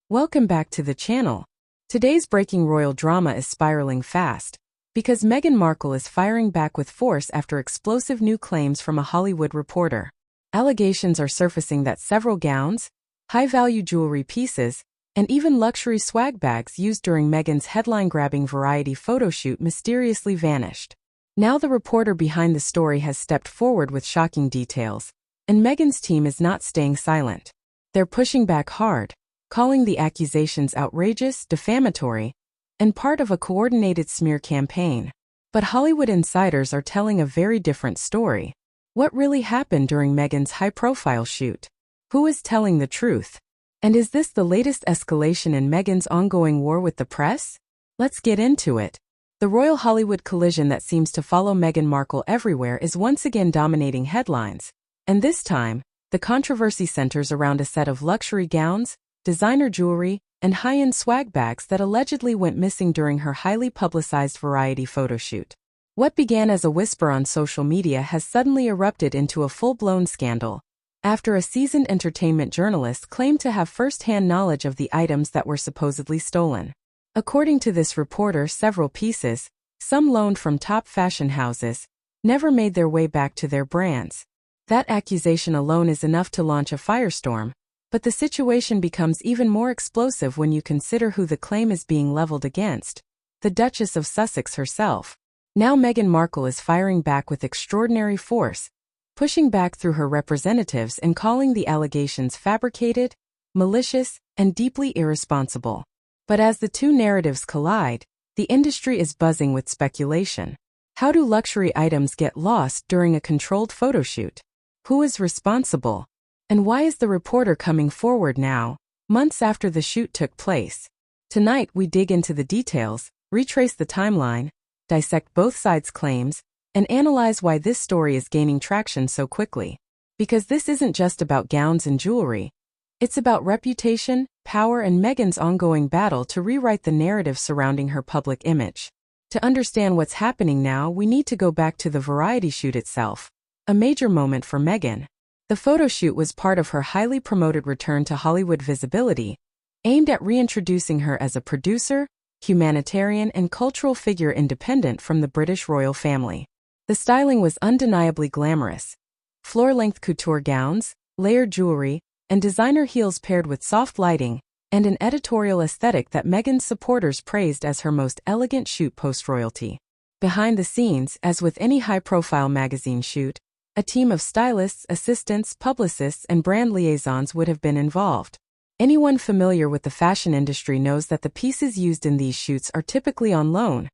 Welcome back to the channel. Today's breaking royal drama is spiraling fast, because Meghan Markle is firing back with force after explosive new claims from a Hollywood reporter. Allegations are surfacing that several gowns, high-value jewelry pieces, and even luxury swag bags used during Meghan's headline-grabbing Variety photoshoot mysteriously vanished. Now the reporter behind the story has stepped forward with shocking details, and Meghan's team is not staying silent. They're pushing back hard, calling the accusations outrageous, defamatory, and part of a coordinated smear campaign. But Hollywood insiders are telling a very different story. What really happened during Meghan's high-profile shoot? Who is telling the truth? And is this the latest escalation in Meghan's ongoing war with the press? Let's get into it. The royal Hollywood collision that seems to follow Meghan Markle everywhere is once again dominating headlines, and this time, the controversy centers around a set of luxury gowns, designer jewelry, and high-end swag bags that allegedly went missing during her highly publicized Variety photoshoot. What began as a whisper on social media has suddenly erupted into a full-blown scandal, after a seasoned entertainment journalist claimed to have first-hand knowledge of the items that were supposedly stolen. According to this reporter, several pieces, some loaned from top fashion houses, never made their way back to their brands. That accusation alone is enough to launch a firestorm, but the situation becomes even more explosive when you consider who the claim is being leveled against: the Duchess of Sussex herself. Now Meghan Markle is firing back with extraordinary force, pushing back through her representatives and calling the allegations fabricated, malicious, and deeply irresponsible. But as the two narratives collide, the industry is buzzing with speculation. How do luxury items get lost during a controlled photoshoot? Who is responsible? And why is the reporter coming forward now, months after the shoot took place? Tonight we dig into the details, retrace the timeline, dissect both sides' claims, and analyze why this story is gaining traction so quickly. Because this isn't just about gowns and jewelry. It's about reputation, power, and Meghan's ongoing battle to rewrite the narrative surrounding her public image. To understand what's happening now, we need to go back to the Variety shoot itself, a major moment for Meghan. The photoshoot was part of her highly promoted return to Hollywood visibility, aimed at reintroducing her as a producer, humanitarian, and cultural figure independent from the British royal family. The styling was undeniably glamorous. Floor-length couture gowns, layered jewelry, and designer heels paired with soft lighting, and an editorial aesthetic that Meghan's supporters praised as her most elegant shoot post-royalty. Behind the scenes, as with any high-profile magazine shoot, a team of stylists, assistants, publicists, and brand liaisons would have been involved. Anyone familiar with the fashion industry knows that the pieces used in these shoots are typically on loan,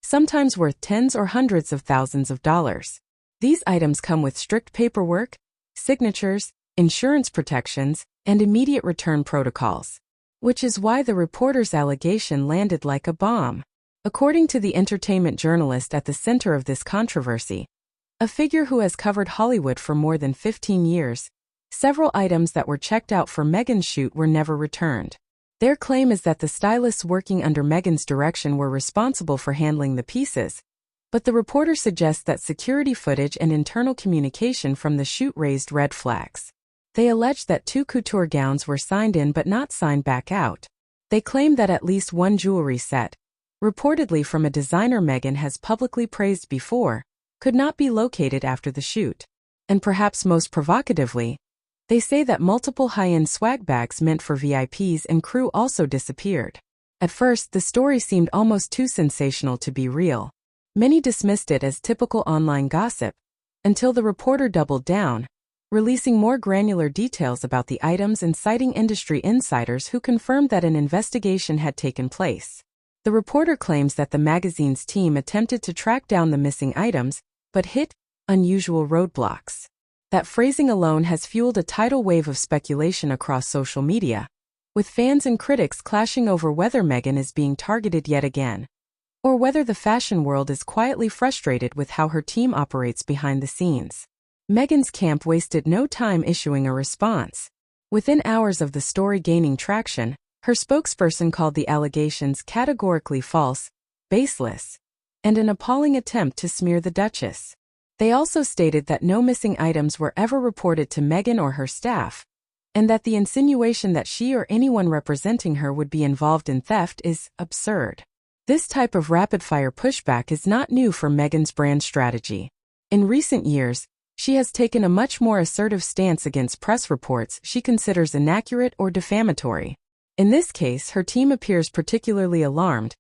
sometimes worth tens or hundreds of thousands of dollars. These items come with strict paperwork, signatures, insurance protections, and immediate return protocols. Which is why the reporter's allegation landed like a bomb. According to the entertainment journalist at the center of this controversy, a figure who has covered Hollywood for more than 15 years, several items that were checked out for Meghan's shoot were never returned. Their claim is that the stylists working under Meghan's direction were responsible for handling the pieces, but the reporter suggests that security footage and internal communication from the shoot raised red flags. They allege that 2 couture gowns were signed in but not signed back out. They claim that at least one jewelry set, reportedly from a designer Meghan has publicly praised before, could not be located after the shoot. And perhaps most provocatively, they say that multiple high-end swag bags meant for VIPs and crew also disappeared. At first, the story seemed almost too sensational to be real. Many dismissed it as typical online gossip, until the reporter doubled down, releasing more granular details about the items and citing industry insiders who confirmed that an investigation had taken place. The reporter claims that the magazine's team attempted to track down the missing items, but hit unusual roadblocks. That phrasing alone has fueled a tidal wave of speculation across social media, with fans and critics clashing over whether Meghan is being targeted yet again, or whether the fashion world is quietly frustrated with how her team operates behind the scenes. Meghan's camp wasted no time issuing a response. Within hours of the story gaining traction, her spokesperson called the allegations categorically false, baseless, and an appalling attempt to smear the Duchess. They also stated that no missing items were ever reported to Meghan or her staff, and that the insinuation that she or anyone representing her would be involved in theft is absurd. This type of rapid-fire pushback is not new for Meghan's brand strategy. In recent years, she has taken a much more assertive stance against press reports she considers inaccurate or defamatory. In this case, her team appears particularly alarmed,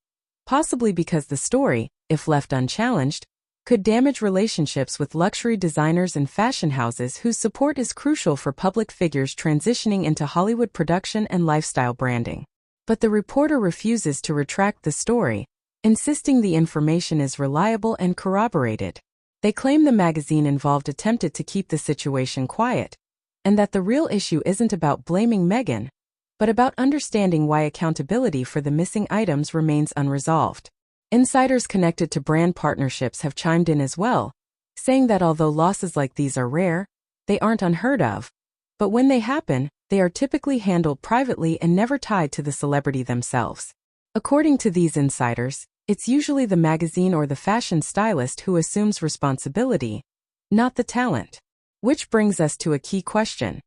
possibly because the story, if left unchallenged, could damage relationships with luxury designers and fashion houses whose support is crucial for public figures transitioning into Hollywood production and lifestyle branding. But the reporter refuses to retract the story, insisting the information is reliable and corroborated. They claim the magazine involved attempted to keep the situation quiet, and that the real issue isn't about blaming Meghan, but about understanding why accountability for the missing items remains unresolved. Insiders connected to brand partnerships have chimed in as well, saying that although losses like these are rare, they aren't unheard of. But when they happen, they are typically handled privately and never tied to the celebrity themselves. According to these insiders, it's usually the magazine or the fashion stylist who assumes responsibility, not the talent. Which brings us to a key question.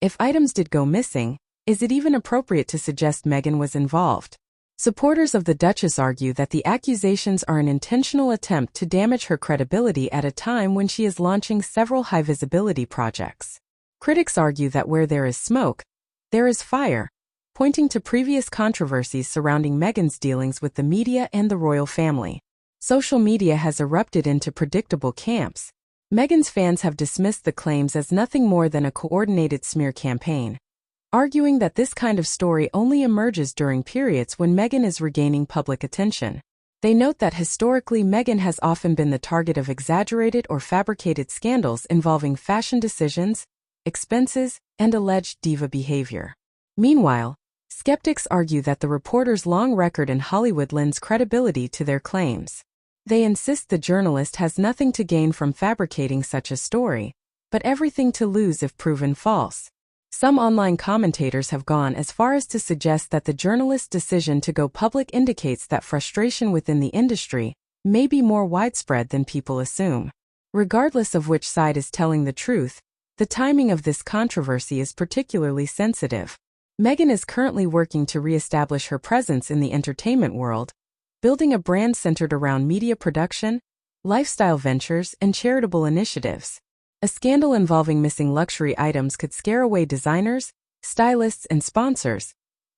If items did go missing, is it even appropriate to suggest Meghan was involved? Supporters of the Duchess argue that the accusations are an intentional attempt to damage her credibility at a time when she is launching several high-visibility projects. Critics argue that where there is smoke, there is fire, pointing to previous controversies surrounding Meghan's dealings with the media and the royal family. Social media has erupted into predictable camps. Meghan's fans have dismissed the claims as nothing more than a coordinated smear campaign, arguing that this kind of story only emerges during periods when Meghan is regaining public attention. They note that historically Meghan has often been the target of exaggerated or fabricated scandals involving fashion decisions, expenses, and alleged diva behavior. Meanwhile, skeptics argue that the reporter's long record in Hollywood lends credibility to their claims. They insist the journalist has nothing to gain from fabricating such a story, but everything to lose if proven false. Some online commentators have gone as far as to suggest that the journalist's decision to go public indicates that frustration within the industry may be more widespread than people assume. Regardless of which side is telling the truth, the timing of this controversy is particularly sensitive. Meghan is currently working to re-establish her presence in the entertainment world, building a brand centered around media production, lifestyle ventures, and charitable initiatives. A scandal involving missing luxury items could scare away designers, stylists, and sponsors,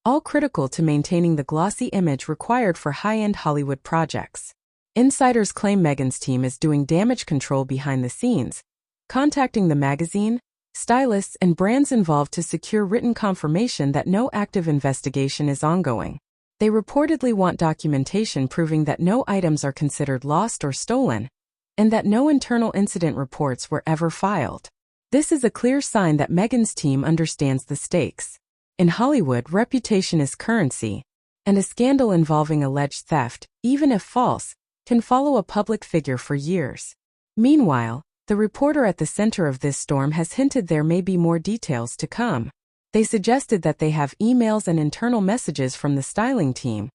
all critical to maintaining the glossy image required for high-end Hollywood projects. Insiders claim Meghan's team is doing damage control behind the scenes, contacting the magazine, stylists, and brands involved to secure written confirmation that no active investigation is ongoing. They reportedly want documentation proving that no items are considered lost or stolen, and that no internal incident reports were ever filed. This is a clear sign that Meghan's team understands the stakes. In Hollywood, reputation is currency, and a scandal involving alleged theft, even if false, can follow a public figure for years. Meanwhile, the reporter at the center of this storm has hinted there may be more details to come. They suggested that they have emails and internal messages from the styling team,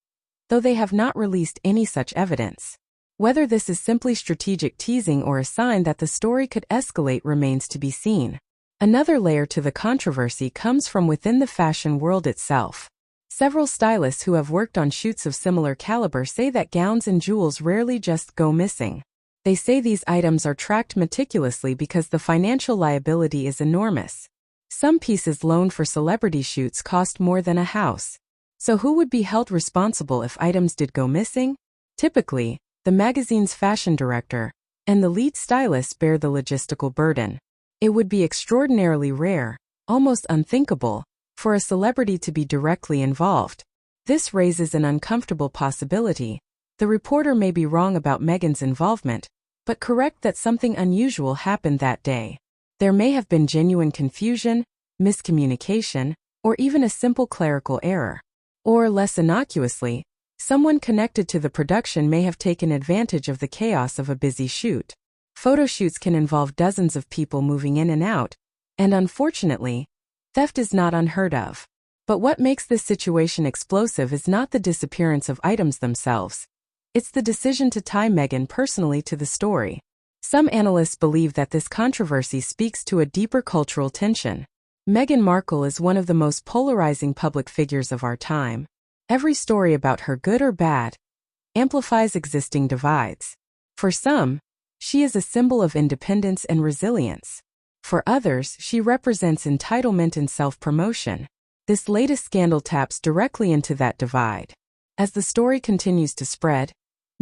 though they have not released any such evidence. Whether this is simply strategic teasing or a sign that the story could escalate remains to be seen. Another layer to the controversy comes from within the fashion world itself. Several stylists who have worked on shoots of similar caliber say that gowns and jewels rarely just go missing. They say these items are tracked meticulously because the financial liability is enormous. Some pieces loaned for celebrity shoots cost more than a house. So who would be held responsible if items did go missing? Typically, the magazine's fashion director and the lead stylist bear the logistical burden. It would be extraordinarily rare, almost unthinkable, for a celebrity to be directly involved. This raises an uncomfortable possibility. The reporter may be wrong about Meghan's involvement, but correct that something unusual happened that day. There may have been genuine confusion, miscommunication, or even a simple clerical error. Or, less innocuously, someone connected to the production may have taken advantage of the chaos of a busy shoot. Photo shoots can involve dozens of people moving in and out, and unfortunately, theft is not unheard of. But what makes this situation explosive is not the disappearance of items themselves. It's the decision to tie Meghan personally to the story. Some analysts believe that this controversy speaks to a deeper cultural tension. Meghan Markle is one of the most polarizing public figures of our time. Every story about her, good or bad, amplifies existing divides. For some, she is a symbol of independence and resilience. For others, she represents entitlement and self-promotion. This latest scandal taps directly into that divide. As the story continues to spread,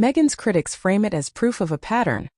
Meghan's critics frame it as proof of a pattern,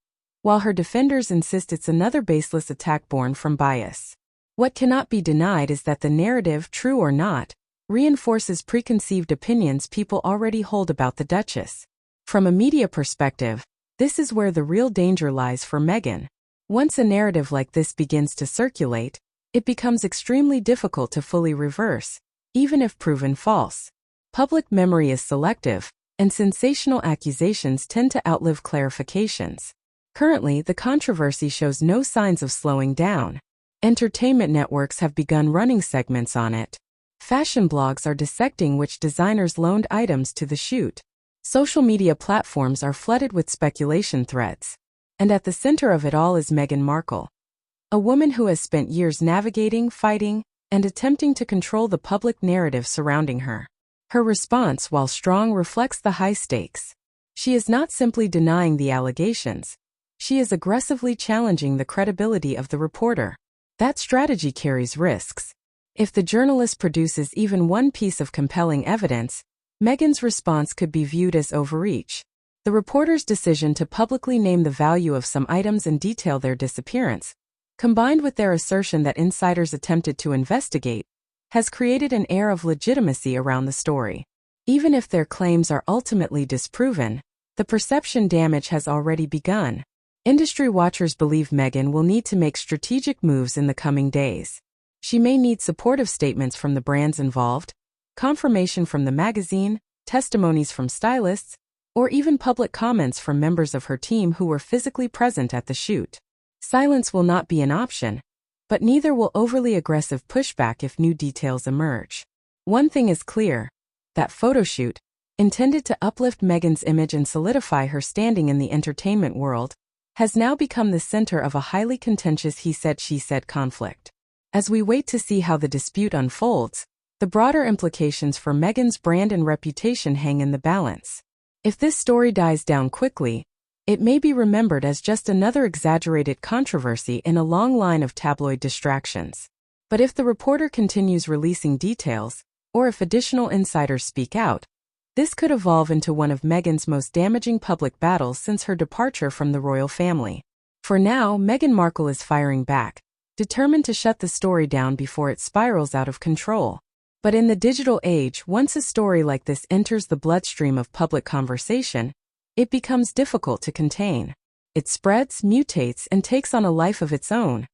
while her defenders insist it's another baseless attack born from bias. What cannot be denied is that the narrative, true or not, reinforces preconceived opinions people already hold about the Duchess. From a media perspective, this is where the real danger lies for Meghan. Once a narrative like this begins to circulate, it becomes extremely difficult to fully reverse, even if proven false. Public memory is selective, and sensational accusations tend to outlive clarifications. Currently, the controversy shows no signs of slowing down. Entertainment networks have begun running segments on it. Fashion blogs are dissecting which designers loaned items to the shoot. Social media platforms are flooded with speculation threads. And at the center of it all is Meghan Markle, a woman who has spent years navigating, fighting, and attempting to control the public narrative surrounding her. Her response, while strong, reflects the high stakes. She is not simply denying the allegations. She is aggressively challenging the credibility of the reporter. That strategy carries risks. If the journalist produces even one piece of compelling evidence, Meghan's response could be viewed as overreach. The reporter's decision to publicly name the value of some items and detail their disappearance, combined with their assertion that insiders attempted to investigate, has created an air of legitimacy around the story. Even if their claims are ultimately disproven, the perception damage has already begun. Industry watchers believe Meghan will need to make strategic moves in the coming days. She may need supportive statements from the brands involved, confirmation from the magazine, testimonies from stylists, or even public comments from members of her team who were physically present at the shoot. Silence will not be an option, but neither will overly aggressive pushback if new details emerge. One thing is clear: that photoshoot, intended to uplift Meghan's image and solidify her standing in the entertainment world, has now become the center of a highly contentious he said she said conflict. As we wait to see how the dispute unfolds, the broader implications for Meghan's brand and reputation hang in the balance. If this story dies down quickly, it may be remembered as just another exaggerated controversy in a long line of tabloid distractions. But if the reporter continues releasing details, or if additional insiders speak out, this could evolve into one of Meghan's most damaging public battles since her departure from the royal family. For now, Meghan Markle is firing back, determined to shut the story down before it spirals out of control. But in the digital age, once a story like this enters the bloodstream of public conversation, it becomes difficult to contain. It spreads, mutates, and takes on a life of its own,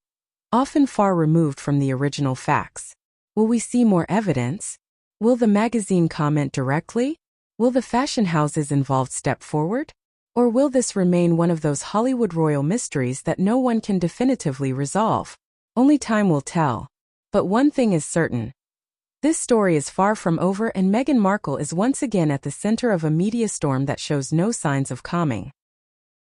often far removed from the original facts. Will we see more evidence? Will the magazine comment directly? Will the fashion houses involved step forward? Or will this remain one of those Hollywood royal mysteries that no one can definitively resolve? Only time will tell. But one thing is certain: this story is far from over, and Meghan Markle is once again at the center of a media storm that shows no signs of calming.